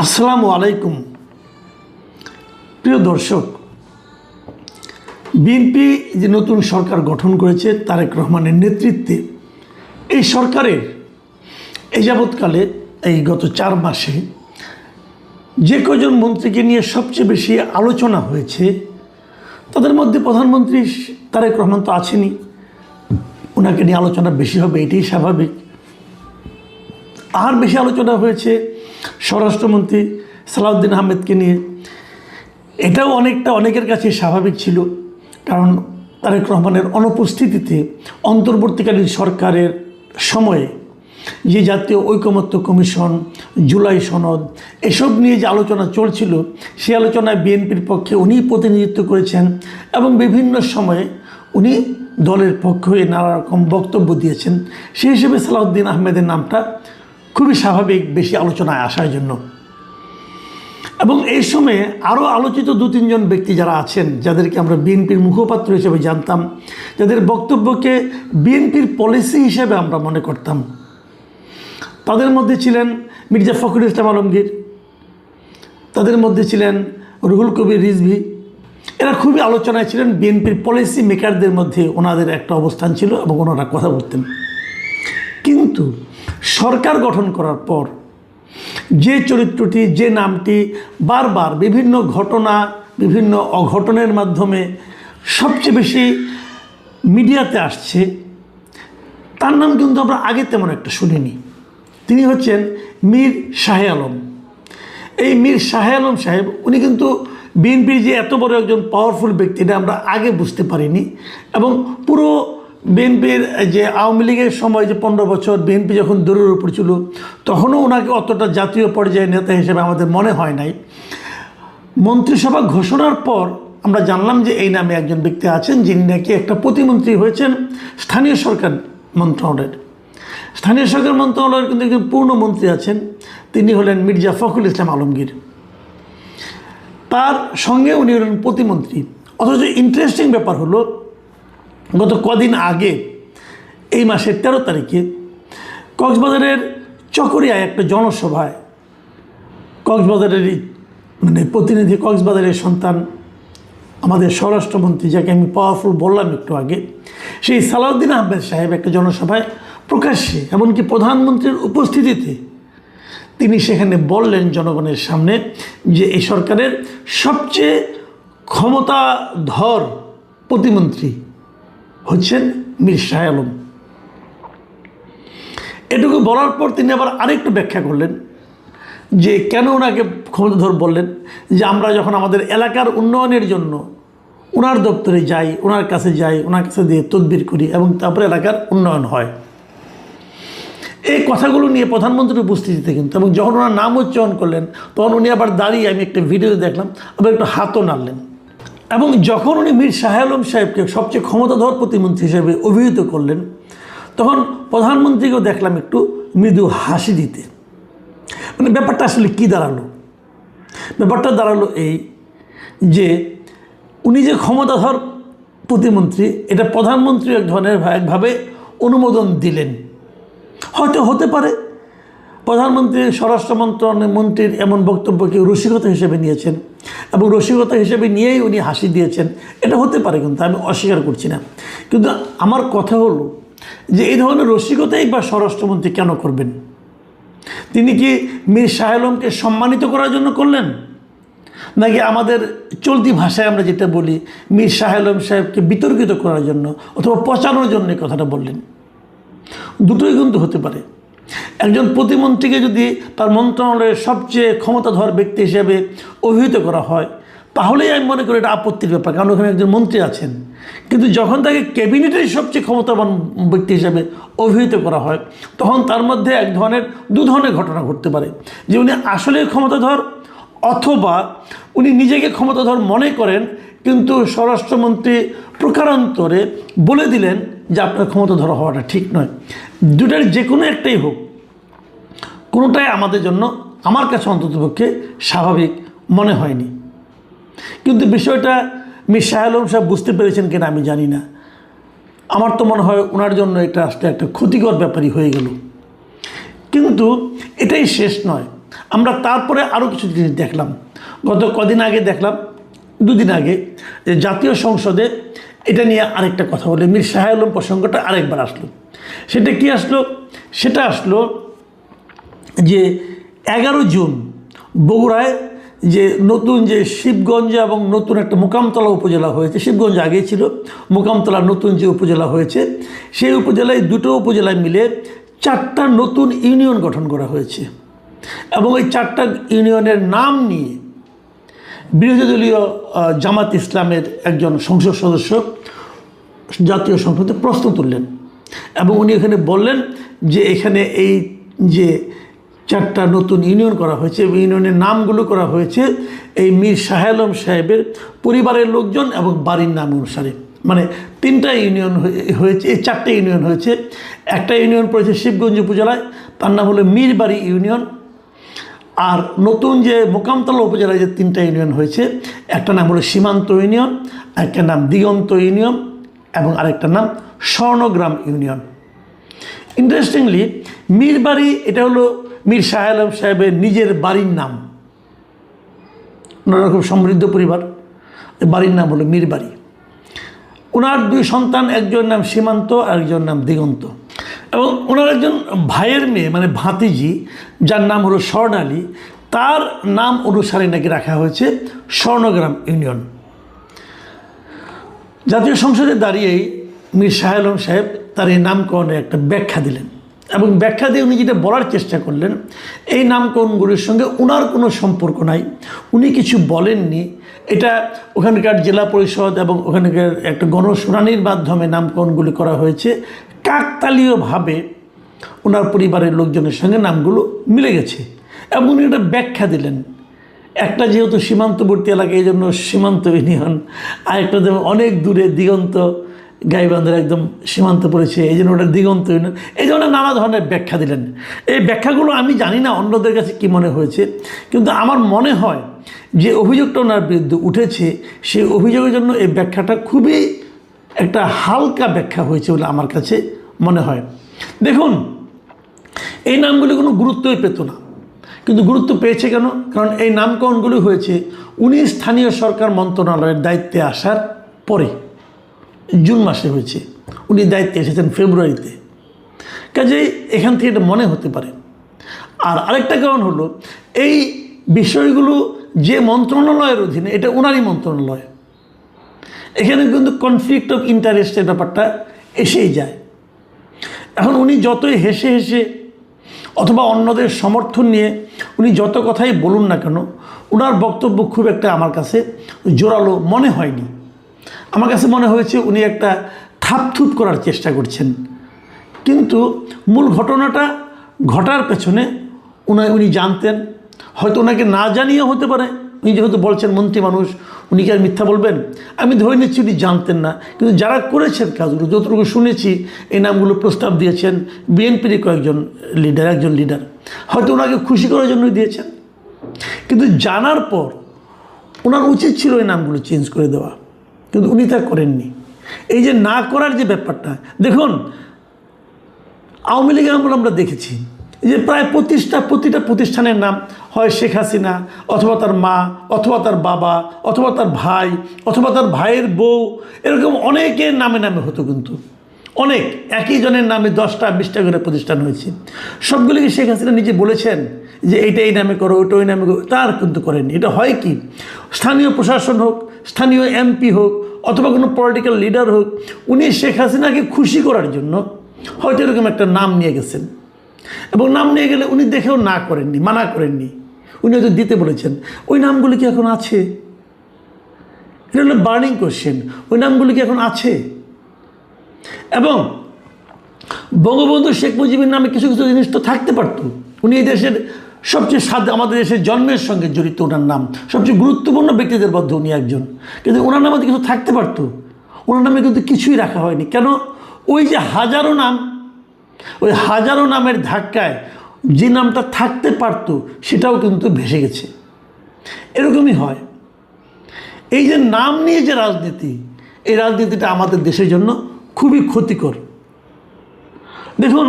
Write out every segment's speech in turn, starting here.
আসসালামু আলাইকুম প্রিয় দর্শক, বিএনপি যে নতুন সরকার গঠন করেছে তারেক রহমানের নেতৃত্বে, এই সরকারের এই যাবৎকালে এই গত 4 মাসে যে কজন মন্ত্রীকে নিয়ে সবচেয়ে বেশি আলোচনা হয়েছে তাদের মধ্যে প্রধানমন্ত্রী তারেক রহমান তো আছেনই, ওনাকে নিয়ে আলোচনা বেশি হবে, এটাই স্বাভাবিক। আর বেশি আলোচনা হয়েছে স্বরাষ্ট্রমন্ত্রী সালাউদ্দিন আহমেদকে নিয়ে, এটাও অনেকের কাছে স্বাভাবিক ছিল, কারণ তারেক রহমানের অনুপস্থিতিতে অন্তর্বর্তীকালীন সরকারের সময়ে যে জাতীয় ঐকমত্য কমিশন, জুলাই সনদ, এসব নিয়ে যে আলোচনা চলছিল, সেই আলোচনায় বিএনপির পক্ষে উনি প্রতিনিধিত্ব করেছেন এবং বিভিন্ন সময়ে উনি দলের পক্ষ হয়ে নানা রকম বক্তব্য দিয়েছেন। সেই হিসেবে সালাউদ্দিন আহমেদের নামটা খুবই স্বাভাবিক বেশি আলোচনায় আসার জন্য। এবং এই সময়ে আরও আলোচিত 2-3 জন ব্যক্তি যারা আছেন, যাদেরকে আমরা বিএনপির মুখপাত্র হিসেবে জানতাম, যাদের বক্তব্যকে বিএনপির পলিসি হিসেবে আমরা মনে করতাম, তাদের মধ্যে ছিলেন মির্জা ফখরুল ইসলাম আলমগীর, তাদের মধ্যে ছিলেন রুহুল কবির রিজভী। এরা খুবই আলোচনায় ছিলেন, বিএনপির পলিসি মেকারদের মধ্যে ওনাদের একটা অবস্থান ছিল এবং ওনারা কথা বলতেন। কিন্তু সরকার গঠন করার পর যে চরিত্রটি, যে নামটি বারবার বিভিন্ন ঘটনা, বিভিন্ন অঘটনের মাধ্যমে সবচেয়ে বেশি মিডিয়াতে আসছে, তার নাম কিন্তু আমরা আগে তেমন একটা শুনিনি। তিনি হচ্ছেন মীর শাহ আলম। এই মীর শাহ আলম সাহেব, উনি কিন্তু বিএনপির যে এত বড় একজন পাওয়ারফুল ব্যক্তি, এটা আমরা আগে বুঝতে পারিনি। এবং পুরো বিএনপির যে আওয়ামী লীগের সময় যে 15 বছর বিএনপি যখন দৌড়ের উপর ছিল, তখনও ওনাকে অতটা জাতীয় পর্যায়ের নেতা হিসেবে আমাদের মনে হয় নাই। মন্ত্রিসভা ঘোষণার পর আমরা জানলাম যে এই নামে একজন ব্যক্তি আছেন, যিনি নাকি একটা প্রতিমন্ত্রী হয়েছেন স্থানীয় সরকার মন্ত্রণালয়ের। স্থানীয় সরকার মন্ত্রণালয়ের কিন্তু একজন পূর্ণ মন্ত্রী আছেন, তিনি হলেন মির্জা ফখরুল ইসলাম আলমগীর। তার সঙ্গে উনি হলেন প্রতিমন্ত্রী। অথচ ইন্টারেস্টিং ব্যাপার হলো, গত কদিন আগে এই মাসের 13 তারিখে কক্সবাজারের চকরিয়ায় একটা জনসভায় কক্সবাজারেরই প্রতিনিধি, কক্সবাজারের সন্তান, আমাদের স্বরাষ্ট্রমন্ত্রী, যাকে আমি পাওয়ারফুল বললাম একটু আগে, সেই সালাউদ্দিন আহমেদ সাহেব একটা জনসভায় প্রকাশ্যে, এমনকি প্রধানমন্ত্রীর উপস্থিতিতে তিনি সেখানে বললেন জনগণের সামনে যে এই সরকারের সবচেয়ে ক্ষমতাধর প্রতিমন্ত্রী হচ্ছেন মীর শাহ আলম। এটুকু বলার পর তিনি আবার আরেকটু ব্যাখ্যা করলেন যে কেন ওনাকে ক্ষমতাধর বললেন, যে আমরা যখন আমাদের এলাকার উন্নয়নের জন্য ওনার দপ্তরে যাই, ওনার কাছে যাই, ওনার কাছে দিয়ে তদবির করি এবং তারপরে এলাকার উন্নয়ন হয়। এই কথাগুলো নিয়ে প্রধানমন্ত্রীর উপস্থিতিতে কিন্তু, এবং যখন ওনার নাম উচ্চারণ করলেন তখন উনি আবার দাঁড়িয়ে, আমি একটা ভিডিওতে দেখলাম, আবার একটু হাতও নাড়লেন। এবং যখন উনি মীর শাহ আলম সাহেবকে সবচেয়ে ক্ষমতাধর প্রতিমন্ত্রী হিসেবে অভিহিত করলেন, তখন প্রধানমন্ত্রীকেও দেখলাম একটু মৃদু হাসি দিতে। মানে ব্যাপারটা আসলে কী দাঁড়ালো? ব্যাপারটা দাঁড়ালো এই যে উনি যে ক্ষমতাধর প্রতিমন্ত্রী, এটা প্রধানমন্ত্রী এক ধরনের একভাবে অনুমোদন দিলেন। হয়তো হতে পারে প্রধানমন্ত্রী স্বরাষ্ট্র মন্ত্রীর এমন বক্তব্যকে রসিকতা হিসেবে নিয়েছেন এবং রসিকতা হিসেবে নিয়েই উনি হাসি দিয়েছেন, এটা হতে পারে, কিন্তু আমি অস্বীকার করছি না। কিন্তু আমার কথা হলো যে এই ধরনের রসিকতাই বা স্বরাষ্ট্রমন্ত্রী কেন করবেন? তিনি কি মীর শাহ আলমকে সম্মানিত করার জন্য করলেন, নাকি আমাদের চলতি ভাষায় আমরা যেটা বলি মীর শাহ আলম সাহেবকে বিতর্কিত করার জন্য অথবা পচানোর জন্য এই কথাটা বললেন? দুটোই কিন্তু হতে পারে। একজন প্রতিমন্ত্রীকে যদি তার মন্ত্রণালয়ের সবচেয়ে ক্ষমতাধর ব্যক্তি হিসেবে অভিহিত করা হয়, তাহলেই আমি মনে করি এটা আপত্তির ব্যাপার, কারণ ওখানে একজন মন্ত্রী আছেন। কিন্তু যখন তাকে ক্যাবিনেটের সবচেয়ে ক্ষমতাবান ব্যক্তি হিসেবে অভিহিত করা হয়, তখন তার মধ্যে দু ধরনের ঘটনা ঘটতে পারে, যে উনি আসলে ক্ষমতাধর, অথবা উনি নিজেকে ক্ষমতাধর মনে করেন, কিন্তু স্বরাষ্ট্রমন্ত্রী প্রকারান্তরে বলে দিলেন যে আপনার ক্ষমতাধর হওয়াটা ঠিক নয়। দুটার যে কোনো একটাই হোক, কোনোটাই আমাদের জন্য, আমার কাছে অন্ততপক্ষে স্বাভাবিক মনে হয়নি। কিন্তু বিষয়টা মীর শাহ আলম সাহেব বুঝতে পেরেছেন কিনা আমি জানি না। আমার তো মনে হয় ওনার জন্য এটা আসলে একটা ক্ষতিকর ব্যাপারই হয়ে গেল। কিন্তু এটাই শেষ নয়। আমরা তারপরে আরও কিছু জিনিস দেখলাম। গত কদিন আগে দেখলাম, দুদিন আগে, যে জাতীয় সংসদে এটা নিয়ে আরেকটা কথা বলে মীর শাহ আলম প্রসঙ্গটা আরেকবার আসলো। সেটা কি আসলো? সেটা আসলো যে 11 জুন বগুড়ায় যে নতুন যে শিবগঞ্জ এবং নতুন একটা মোকামতলা উপজেলা হয়েছে, শিবগঞ্জ আগেই ছিল, মোকামতলা নতুন যে উপজেলা হয়েছে, সেই উপজেলায় দুটো উপজেলায় মিলে 4টা নতুন ইউনিয়ন গঠন করা হয়েছে। এবং এই 4টা ইউনিয়নের নাম নিয়ে বিরোধী দলীয় জামাত ইসলামের একজন সংসদ সদস্য জাতীয় সংসদে প্রশ্ন তুললেন এবং উনি এখানে বললেন যে এখানে এই যে 4টা নতুন ইউনিয়ন করা হয়েছে, ইউনিয়নের নামগুলো করা হয়েছে এই মীর শাহ আলম সাহেবের পরিবারের লোকজন এবং বাড়ির নাম অনুসারে। মানে 3টা ইউনিয়ন হয়েছে, এই 4টে ইউনিয়ন হয়েছে। একটা ইউনিয়ন পড়েছে শিবগঞ্জ উপজেলায়, তার নাম হলো মীরবাড়ি ইউনিয়ন। আর নতুন যে মোকামতলা উপজেলায় যে 3টা ইউনিয়ন হয়েছে, একটা নাম হলো সীমান্ত ইউনিয়ন, একটা নাম দিগন্ত ইউনিয়ন এবং আরেকটা নাম স্বর্ণগ্রাম ইউনিয়ন। ইন্টারেস্টিংলি মীরবাড়ি এটা হলো মীর শাহ আলম সাহেবের নিজের বাড়ির নাম। ওনারা খুব সমৃদ্ধ পরিবার, বাড়ির নাম হলো মীরবাড়ি। ওনার 2 সন্তান, একজন নাম সীমান্ত আর একজন নাম দিগন্ত। এবং ওনার একজন ভাইয়ের মেয়ে মানে ভাতিজি, যার নাম হলো স্বর্ণালী, তার নাম অনুসারে নাকি রাখা হয়েছে স্বর্ণগ্রাম ইউনিয়ন। জাতীয় সংসদে দাঁড়িয়েই মীর শাহ আলম সাহেব তার এই নামকরণের একটা ব্যাখ্যা দিলেন এবং ব্যাখ্যা দিয়ে উনি যেটা বলার চেষ্টা করলেন, এই নামকরণগুলির সঙ্গে ওনার কোনো সম্পর্ক নাই, উনি কিছু বলেননি। এটা ওখানকার জেলা পরিষদ এবং ওখানকার একটা গণশুনানির মাধ্যমে নামকরণগুলি করা হয়েছে। কাকতালীয়ভাবে ওনার পরিবারের লোকজনের সঙ্গে নামগুলো মিলে গেছে এবং উনি একটা ব্যাখ্যা দিলেন। একটা যেহেতু সীমান্তবর্তী এলাকা, এই জন্য সীমান্ত ইউনিয়ন, আর একটা যেমন অনেক দূরে দিগন্ত, গাইবান্ধার একদম সীমান্ত পড়েছে, এই জন্য ওটা দিগন্ত ইউনিয়ন, এই ধরনের নানা ধরনের ব্যাখ্যা দিলেন। এই ব্যাখ্যাগুলো আমি জানি না অন্যদের কাছে কী মনে হয়েছে, কিন্তু আমার মনে হয় যে অভিযোগটা ওনার বিরুদ্ধে উঠেছে, সেই অভিযোগের জন্য এই ব্যাখ্যাটা খুবই একটা হালকা ব্যাখ্যা হয়েছে বলে আমার কাছে মনে হয়। দেখুন, এই নামগুলি কোনো গুরুত্বই পেত না, কিন্তু গুরুত্ব পেয়েছে কেন? কারণ এই নামকরণগুলি হয়েছে উনি স্থানীয় সরকার মন্ত্রণালয়ের দায়িত্বে আসার পরে, জুন মাসে হয়েছে, উনি দায়িত্বে এসেছেন ফেব্রুয়ারিতে। কাজেই এখান থেকে এটা মনে হতে পারে। আর আরেকটা কারণ হলো, এই বিষয়গুলো যে মন্ত্রণালয়ের অধীনে, এটা ওনারই মন্ত্রণালয়, এখানে কিন্তু কনফ্লিক্ট অফ ইন্টারেস্টের ব্যাপারটা এসেই যায়। এখন উনি যতই হেসে হেসে অথবা অন্যদের সমর্থন নিয়ে উনি যত কথাই বলুন না কেন, ওনার বক্তব্য খুব একটা আমার কাছে জোরালো মনে হয়নি। আমার কাছে মনে হয়েছে উনি একটা থাপথুপ করার চেষ্টা করছেন, কিন্তু মূল ঘটনাটা ঘটার পেছনে উনি জানতেন। হয়তো ওনাকে না জানিয়েও হতে পারে, উনি যেহেতু বলছেন মন্ত্রী মানুষ, উনি কি আর মিথ্যা বলবেন? আমি ধরে নিচ্ছি উনি জানতেন না, কিন্তু যারা করেছেন কাজগুলো, যতটুকু শুনেছি এই নামগুলো প্রস্তাব দিয়েছেন বিএনপির একজন লিডার, হয়তো ওনাকে খুশি করার জন্যই দিয়েছেন। কিন্তু জানার পর ওনার উচিত ছিল এই নামগুলো চেঞ্জ করে দেওয়া, কিন্তু উনি তা করেননি। এই যে না করার যে ব্যাপারটা, দেখুন আওয়ামী লীগের আমল আমরা দেখেছি যে প্রায় প্রতিটা প্রতিষ্ঠানের নাম হয় শেখ হাসিনা অথবা তার মা অথবা তার বাবা অথবা তার ভাই অথবা তার ভাইয়ের বউ, এরকম অনেকের নামে নামে হতো। কিন্তু অনেক একই জনের নামে 10টা 20টা করে প্রতিষ্ঠান হয়েছে। সবগুলিকে শেখ হাসিনা নিজে বলেছেন যে এইটা এই নামে করো, ওইটা ওই নামে করো, তার কিন্তু করেননি। এটা হয় কি, স্থানীয় প্রশাসন হোক, স্থানীয় এমপি হোক অথবা কোনো পলিটিক্যাল লিডার হোক, উনি শেখ হাসিনাকে খুশি করার জন্য হয়তো এরকম একটা নাম নিয়ে গেছেন, এবং নাম নিয়ে গেলে উনি দেখেও মানা করেননি, উনি হয়তো দিতে বলেছেন। ওই নামগুলি কি এখন আছে? এটা হলো বার্নিং কোয়েশ্চেন। ওই নামগুলি কি এখন আছে? এবং বঙ্গবন্ধু শেখ মুজিবের নামে কিছু কিছু জিনিস তো থাকতে পারত। উনি এই দেশের সবচেয়ে আমাদের দেশের জন্মের সঙ্গে জড়িত, ওনার নাম সবচেয়ে গুরুত্বপূর্ণ ব্যক্তিদের মধ্যে উনি একজন, কিন্তু ওনার নামে কিছু থাকতে পারত, ওনার নামে কিন্তু কিছুই রাখা হয়নি। কেন? ওই যে হাজারো নাম, ওই হাজারো নামের ধাক্কায় যে নামটা থাকতে পারত সেটাও কিন্তু ভেসে গেছে। এরকমই হয়। এই যে নাম নিয়ে যে রাজনীতি, এই রাজনীতিটা আমাদের দেশের জন্য খুবই ক্ষতিকর। দেখুন,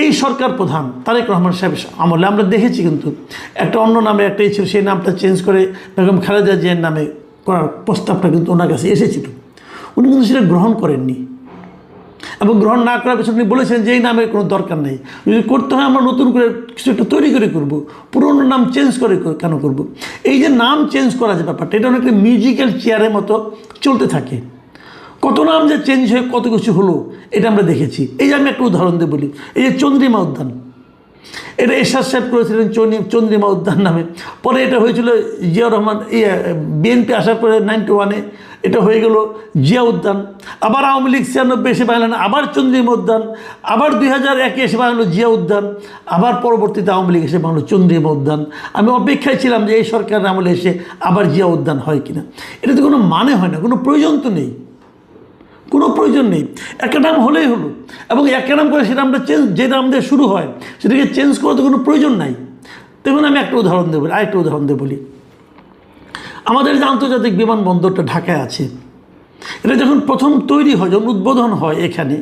এই সরকার প্রধান তারেক রহমান সাহেব আমলে আমরা দেখেছি কিন্তু একটা অন্য নামে একটা ছিল, সেই নামটা চেঞ্জ করে বেগম খালেদা জিয়ার নামে করার প্রস্তাবটা কিন্তু ওনার কাছে এসেছিল। উনি কিন্তু সেটা গ্রহণ করেননি, এবং গ্রহণ না করার পেছনে উনি বলেছেন যে এই নামের কোনো দরকার নেই, যদি করতে হয় আমরা নতুন করে কিছু একটা তৈরি করে করব, পুরনো নাম চেঞ্জ করে কেন করব। এই যে নাম চেঞ্জ করা যে ব্যাপারটা, এটা অনেকটা মিউজিক্যাল চেয়ারের মতো চলতে থাকে। কত নাম যে চেঞ্জ হয়ে কত কিছু হলো এটা আমরা দেখেছি। এই যে আমি একটা উদাহরণ দিয়ে বলি, এই যে চন্দ্রিমা উদ্যান, এটা এরশাদ সাহেব করেছিলেন চন্দ্রিমা উদ্যান নামে, পরে এটা হয়েছিল জিয়াউর রহমান বিএনপি আসার পরে 91-এ এটা হয়ে গেল জিয়া উদ্যান, আবার আওয়ামী লীগ 96 এসে বানালেন আবার চন্দ্রিমা উদ্যান, আবার 2001-এ এসে বানালো জিয়া উদ্যান, আবার পরবর্তীতে আওয়ামী লীগ এসে বানালো চন্দ্রিমা উদ্যান। আমি অপেক্ষায় ছিলাম যে এই সরকারের আমলে এসে আবার জিয়া উদ্যান হয় কিনা। এটাতে কোনো মানে হয় না, কোনো প্রয়োজন তো নেই, কোনো প্রয়োজন নেই। একটা নাম হলেই হলো, এবং একটা নাম করে সেটা আমরা যে নাম দিয়ে শুরু হয় সেটাকে চেঞ্জ করার তো কোনো প্রয়োজন নাই। দেখুন, আমি একটা উদাহরণ দেবো, আরেকটা উদাহরণ দিয়ে বলি। আমাদের যে আন্তর্জাতিক বিমানবন্দরটা ঢাকায় আছে, এটা যখন প্রথম তৈরি হয়, যখন উদ্বোধন হয় এখানে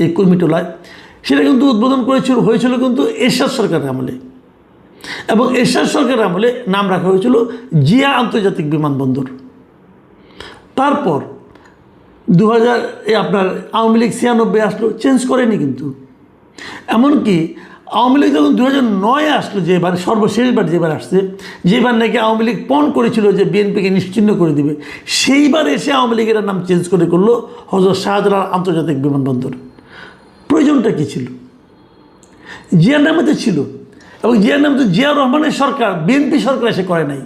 এই কুর্মিটোলায়, সেটা কিন্তু উদ্বোধন হয়েছিল কিন্তু এরশাদ সরকারের আমলে, এবং এরশাদ সরকারের আমলে নাম রাখা হয়েছিল জিয়া আন্তর্জাতিক বিমানবন্দর। তারপর 2000 আপনার আওয়ামী লীগ 96 আসলো, চেঞ্জ করেনি কিন্তু। এমনকি আওয়ামী লীগ যখন 2009-এ আসলো, যেবার সর্বশেষবার যেবার আসছে, যেবার নাকি আওয়ামী লীগ পণ করেছিল যে বিএনপিকে নিশ্চিহ্ন করে দিবে, সেইবার এসে আওয়ামী লীগের নাম চেঞ্জ করে করলো হযরত শাহজালাল আন্তর্জাতিক বিমানবন্দর। প্রয়োজনটা কী ছিল? জিয়ার নামে তো ছিল, এবং জিয়ার নামে তো জিয়াউর রহমানের সরকার, বিএনপি সরকার এসে করে নাই,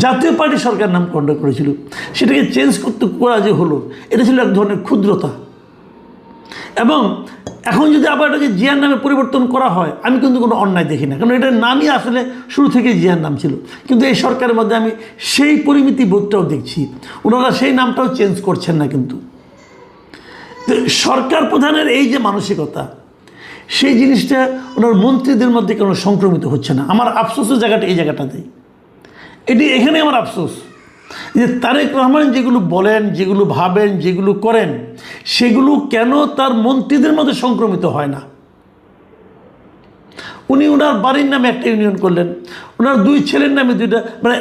জাতীয় পার্টি সরকার নাম কন্ডাক্ট করেছিল। সেটাকে চেঞ্জ করা যে হলো, এটা ছিল এক ধরনের ক্ষুদ্রতা। এবং এখন যদি আবার এটাকে জিয়ার নামে পরিবর্তন করা হয়, আমি কিন্তু কোনো অন্যায় দেখি না, কারণ এটার নামই আসলে শুরু থেকে জিয়ার নাম ছিল। কিন্তু এই সরকারের মধ্যে আমি সেই পরিমিতি বোধটাও দেখছি, ওনারা সেই নামটাও চেঞ্জ করছেন না। কিন্তু সরকার প্রধানের এই যে মানসিকতা, সেই জিনিসটা ওনার মন্ত্রীদের মধ্যে কেন সংক্রমিত হচ্ছে না? আমার আফসোসের জায়গাটা এই জায়গাটাতেই, এখানে আমার আফসোস যে তারেক রহমান যেগুলো বলেন, যেগুলো ভাবেন, যেগুলো করেন, সেগুলো কেন তার মন্ত্রীদের মধ্যে সংক্রমিত হয় না? উনি ওনার বাড়ির নামে একটা ইউনিয়ন করলেন, ওনার 2 ছেলের নামে 2টা, মানে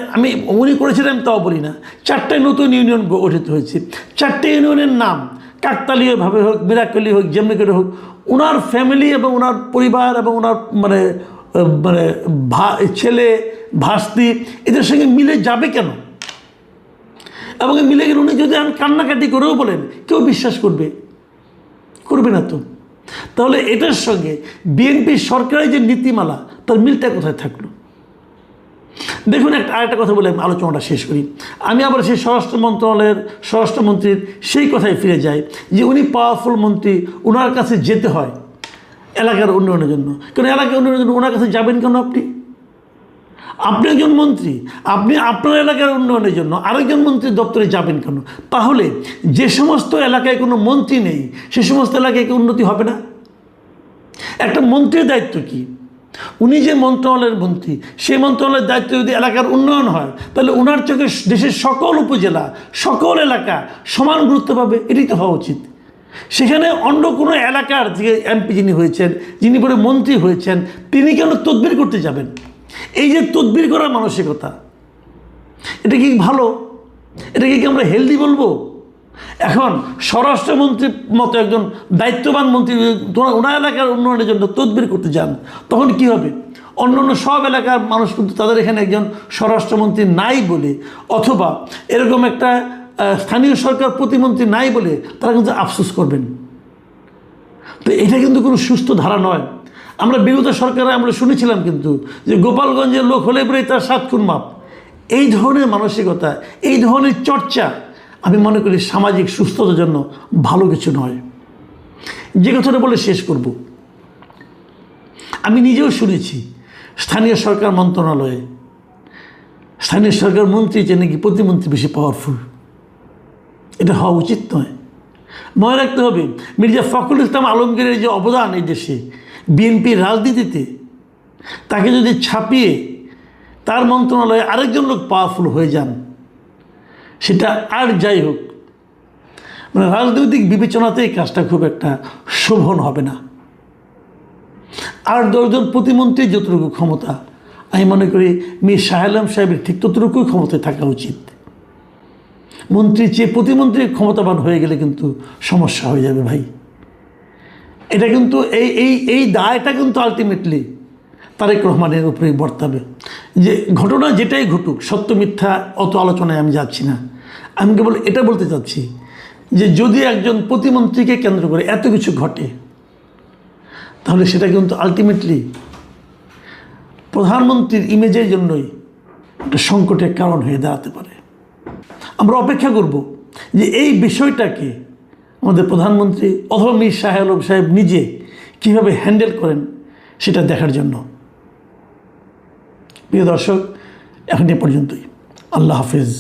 উনি করেছিলেন তাও বলি না, 4টে নতুন ইউনিয়ন গঠিত হয়েছে। 4টে ইউনিয়নের নাম কাকতালীয়ভাবে হোক, মিরাকলি হোক, যেমনি করে হোক, ওনার ফ্যামিলি এবং ওনার পরিবার এবং ওনার মানে মানে ছেলে ভাস্তি এদের সঙ্গে মিলে যাবে কেন? এবং মিলে গেলে উনি যদি কান্নাকাটি করেও বলেন, কেউ বিশ্বাস করবে না তো। তাহলে এটার সঙ্গে বিএনপি সরকারের যে নীতিমালা, তার মিলটা কোথায় থাকলো? দেখুন, আরেকটা কথা বলে আলোচনাটা শেষ করি। আমি আবার সেই স্বরাষ্ট্র মন্ত্রণালয়ের স্বরাষ্ট্রমন্ত্রীর সেই কথায় ফিরে যাই যে উনি পাওয়ারফুল মন্ত্রী, ওনার কাছে যেতে হয় এলাকার উন্নয়নের জন্য। কারণ এলাকার উন্নয়নের জন্য ওনার কাছে যাবেন কেন? আপনি একজন মন্ত্রী, আপনি আপনার এলাকার উন্নয়নের জন্য আরেকজন মন্ত্রীর দপ্তরে যাবেন কেন? তাহলে যে সমস্ত এলাকায় কোনো মন্ত্রী নেই, সে সমস্ত এলাকায় কি উন্নতি হবে না? একটা মন্ত্রীর দায়িত্ব কি? উনি যে মন্ত্রণালয়ের মন্ত্রী, সেই মন্ত্রণালয়ের দায়িত্ব যদি এলাকার উন্নয়ন হয়, তাহলে ওনার চোখে দেশের সকল উপজেলা, সকল এলাকা সমান গুরুত্ব পাবে। এটাই তো হওয়া উচিত। সেখানে অন্য কোনো এলাকার যে এমপি যিনি হয়েছেন, যিনি পরে মন্ত্রী হয়েছেন, তিনি কেন তদবির করতে যাবেন? এই যে তদবির করার মানসিকতা, এটা কি ভালো? এটাকে কি আমরা হেলদি বলবো? এখন স্বরাষ্ট্রমন্ত্রীর মতো একজন দায়িত্ববান মন্ত্রী ওনার এলাকার উন্নয়নের জন্য তদবির করতে যান, তখন কি হবে? অন্য সব এলাকার মানুষ কিন্তু তাদের এখানে একজন স্বরাষ্ট্রমন্ত্রী নাই বলে, অথবা এরকম একটা স্থানীয় সরকার প্রতিমন্ত্রী নাই বলে তারা কিন্তু আফসোস করবেন। তো এটা কিন্তু কোনো সুস্থ ধারা নয়। আমরা বিগত সরকারে আমরা শুনেছিলাম কিন্তু যে গোপালগঞ্জের লোক হলে পরে তার 7 খুন মাপ। এই ধরনের মানসিকতা, এই ধরনের চর্চা আমি মনে করি সামাজিক সুস্থতার জন্য ভালো কিছু নয়। যে কথাটা বলে শেষ করব, আমি নিজেও শুনেছি স্থানীয় সরকার মন্ত্রণালয়ে স্থানীয় সরকার মন্ত্রী যে নাকি প্রতিমন্ত্রী বেশি পাওয়ারফুল। এটা হওয়া উচিত নয়। মনে রাখতে হবে মির্জা ফখরুল ইসলাম আলমগীরের যে অবদান এই দেশে বিএনপির রাজনীতিতে, তাকে যদি ছাপিয়ে তার মন্ত্রণালয়ে আরেকজন লোক পাওয়ারফুল হয়ে যান, সেটা আর যাই হোক, মানে রাজনৈতিক বিবেচনাতে এই কাজটা খুব একটা শোভন হবে না। আর 10 জন প্রতিমন্ত্রীর যতটুকু ক্ষমতা, আমি মনে করি মীর শাহ আলম সাহেবের ঠিক ততটুকুই ক্ষমতায় থাকা উচিত। মন্ত্রীর চেয়ে প্রতিমন্ত্রী ক্ষমতাবান হয়ে গেলে কিন্তু সমস্যা হয়ে যাবে ভাই। এটা কিন্তু এই দায়টা কিন্তু আলটিমেটলি তারেক রহমানের উপরেই বর্তাবে। যে ঘটনা যেটাই ঘটুক, সত্য মিথ্যা অত আলোচনায় আমি যাচ্ছি না। আমি কেবল এটা বলতে চাচ্ছি যে যদি একজন প্রতিমন্ত্রীকে কেন্দ্র করে এত কিছু ঘটে, তাহলে সেটা কিন্তু আলটিমেটলি প্রধানমন্ত্রীর ইমেজের জন্যই একটা সংকটের কারণ হয়ে দাঁড়াতে পারে। আমরা অপেক্ষা করব যে এই বিষয়টাকে আমাদের প্রধানমন্ত্রী অথবা মীর শাহ আলম সাহেব নিজে কীভাবে হ্যান্ডেল করেন সেটা দেখার জন্য। প্রিয় দর্শক, এখন এ পর্যন্তই। আল্লাহ হাফেজ।